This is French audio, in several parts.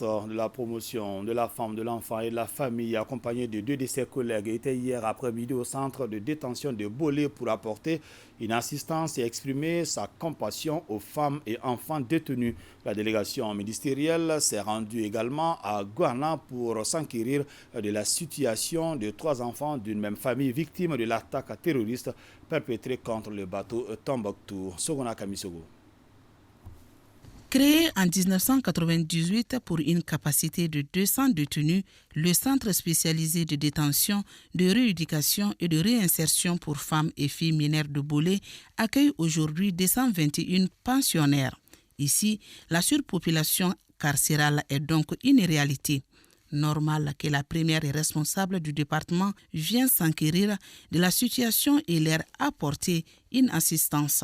ministre de la promotion de la femme, de l'enfant et de la famille, accompagné de 2 de ses collègues, était hier après-midi au centre de détention de Bolé pour apporter une assistance et exprimer sa compassion aux femmes et enfants détenus. La délégation ministérielle s'est rendue également à Gouana pour s'enquérir de la situation de 3 enfants d'une même famille victimes de l'attaque terroriste perpétrée contre le bateau Tombouctou. Sogona Kamisogo. Créé en 1998 pour une capacité de 200 détenus, le centre spécialisé de détention, de rééducation et de réinsertion pour femmes et filles mineures de Bolé accueille aujourd'hui 221 pensionnaires. Ici, la surpopulation carcérale est donc une réalité. Normal que la première responsable du département vienne s'enquérir de la situation et leur apporter une assistance.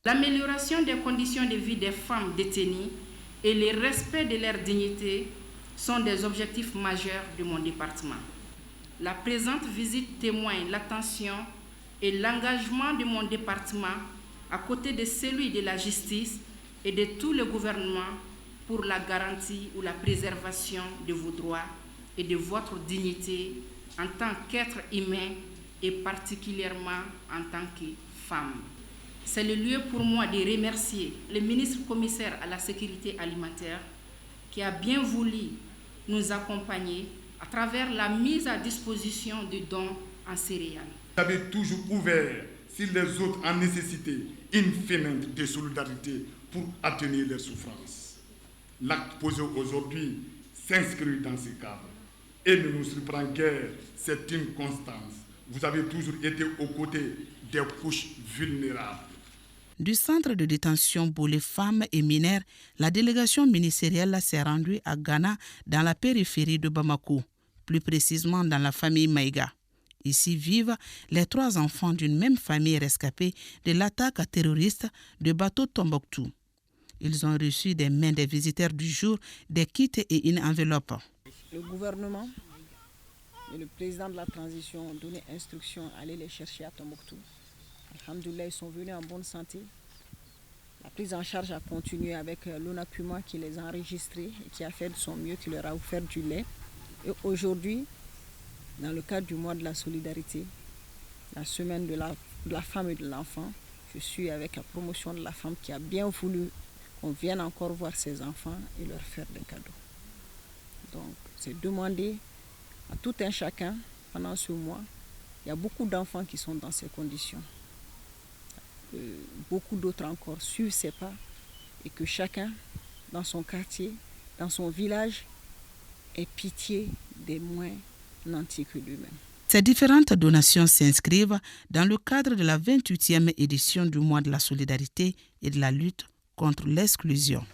L'amélioration des conditions de vie des femmes détenues et le respect de leur dignité sont des objectifs majeurs de mon département. La présente visite témoigne l'attention et l'engagement de mon département à côté de celui de la justice et de tout le gouvernement pour la garantie ou la préservation de vos droits et de votre dignité en tant qu'être humain et particulièrement en tant que femme. C'est le lieu pour moi de remercier le ministre commissaire à la sécurité alimentaire qui a bien voulu nous accompagner à travers la mise à disposition de dons en céréales. Vous avez toujours ouvert sur les autres en nécessité une fenêtre de solidarité pour atténuer leurs souffrances. L'acte posé aujourd'hui s'inscrit dans ce cadre et ne nous surprend guère, c'est une constance. Vous avez toujours été aux côtés des couches vulnérables. Du centre de détention Bolé femmes et mineurs, la délégation ministérielle s'est rendue à Ghana dans la périphérie de Bamako, plus précisément dans la famille Maïga. Ici vivent les 3 enfants d'une même famille rescapée de l'attaque terroriste de bateau Tombouctou. Ils ont reçu des mains des visiteurs du jour des kits et une enveloppe. Le gouvernement et le président de la transition ont donné instruction à aller les chercher à Tombouctou. Alhamdoulilah, ils sont venus en bonne santé. La prise en charge a continué avec Lona Puma qui les a enregistrés et qui a fait de son mieux, qui leur a offert du lait. Et aujourd'hui, dans le cadre du mois de la solidarité, la semaine de la femme et de l'enfant, je suis avec la promotion de la femme qui a bien voulu qu'on vienne encore voir ses enfants et leur faire des cadeaux. Donc, c'est demandé à tout un chacun pendant ce mois. Il y a beaucoup d'enfants qui sont dans ces conditions. Beaucoup d'autres encore suivent ces pas et que chacun, dans son quartier, dans son village, ait pitié des moins nantis que lui-même. Ces différentes donations s'inscrivent dans le cadre de la 28e édition du mois de la solidarité et de la lutte contre l'exclusion.